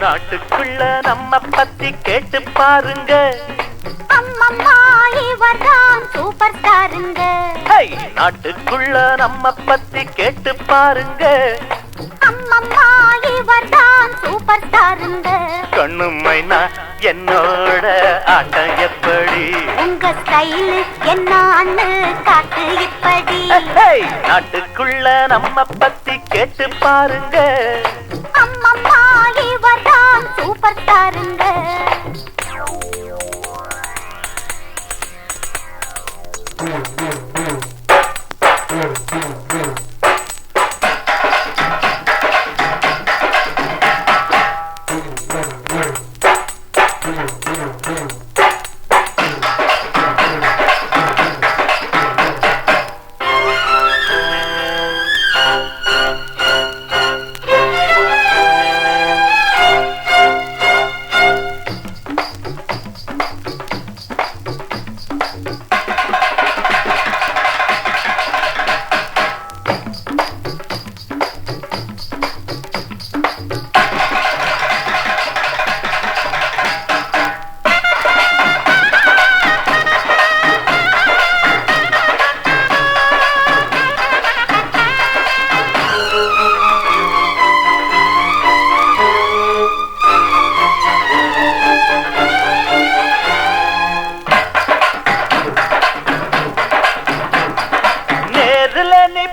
நாட்டுக்குள்ள நம்ம பத்தி கேட்டு பாருங்க. அம்மம்மா இவர்தான் சூப்பர் ஸ்டாருங்க. நாட்டுக்குள்ள நம்ம பத்தி கேட்டு பாருங்க. அம்மம்மா இவர்தான் சூப்பர் ஸ்டாருங்க. கண்ணுமைனா என்னோட ஆட்டம் எப்படி? உங்க ஸ்டைல் என்னன்னு காட்டு இப்படி. நாட்டுக்குள்ள நம்ம பத்தி கேட்டு பாருங்க. அம்மம்மா இவர்தான் சூப்பர் ஸ்டாருங்க.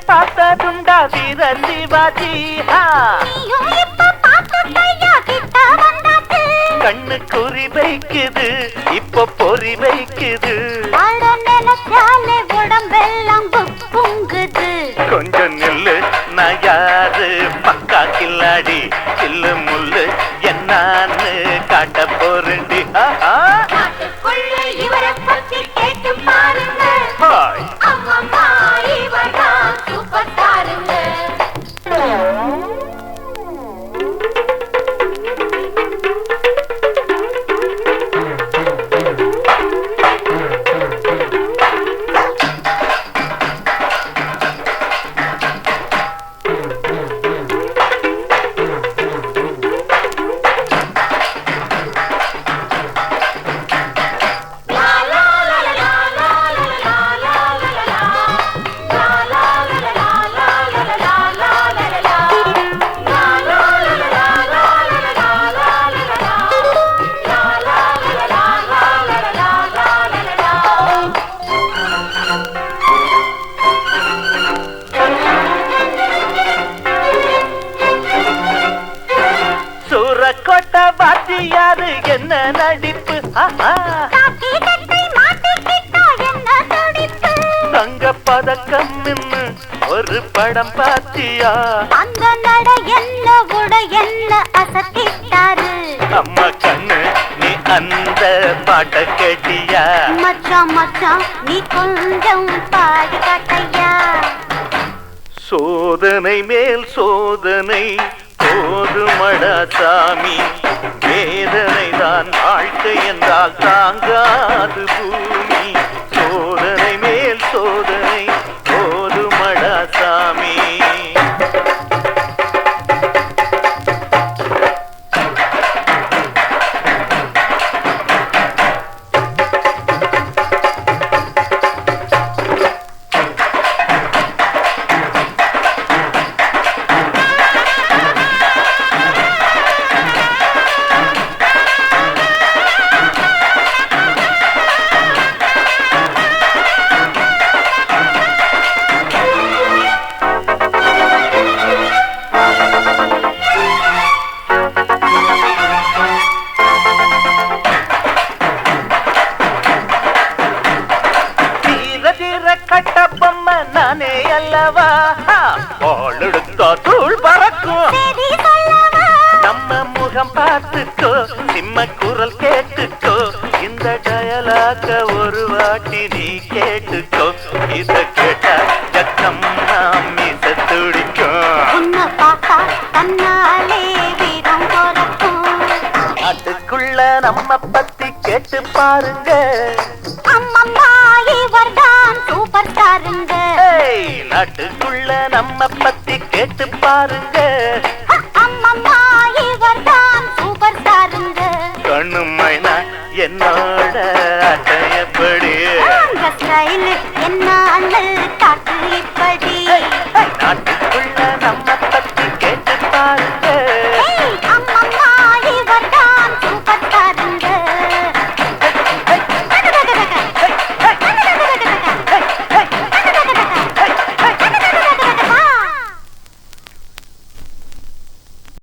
பார்த்ததுண்டா வீர சிவாஜி? கண்ணு குறி வைக்குது, இப்ப பொறி வைக்குது. உடம்பெல்லாம் பொங்குது. கொஞ்சம் நில்லு, நான் யாரு பக்கா கில்லாடி. சில்லு முள்ளு என்னான்னு காட்ட போறண்டி. இவரை பத்தி கேட்டு பாருங்க. அம்மம்மா இவர்தான் சூப்பர் ஸ்டாருங்க. கோட்டை வாத்தியாரு என்ன நடிப்பு! தங்க பதக்கம் நின்னு ஒரு படம் பாத்தியா? அந்த நட என்ன உட என்ன அசத்திட்டாரு. அம்மா கண்ணு, நீ அந்த பாட்ட கேட்டியா? மச்சான் மச்சான் நீ கொஞ்சம் பாடி காட்டையா. சோதனை மேல் சோதனை போதுமடா சாமி. வேதனை தான் வாழ்க்கை என்றால் தாங்காது பூமி. சோதனை மேல் சோதனை போதுமடா சாமி. கட்டப்பொம்ம நானே அல்லவா? பாலெடுத்தா தூள் பறக்கும். நம்ம முகம் பார்த்துக்கோ, சிம்ம குரல் கேட்டுக்கோ. இந்த டயலாக ஒரு வாட்டி நீ கேட்டுக்கோ. இத கேட்டா ஜக்கம் மீச துடிக்கும். அதுக்குள்ள நம்ம பத்தி கேட்டு பாருங்க. அம்மம்மா இவர்தான் சூப்பர் ஸ்டாருங்க. நாட்டுக்குள்ள நம்ம பத்தி கேட்டு பாருங்க. அம்மம்மா இவர்தான் சூப்பர் ஸ்டாருங்க. கண்ணு மைனா என்னோட அட்டையப்படி ஸ்டைல் என்ன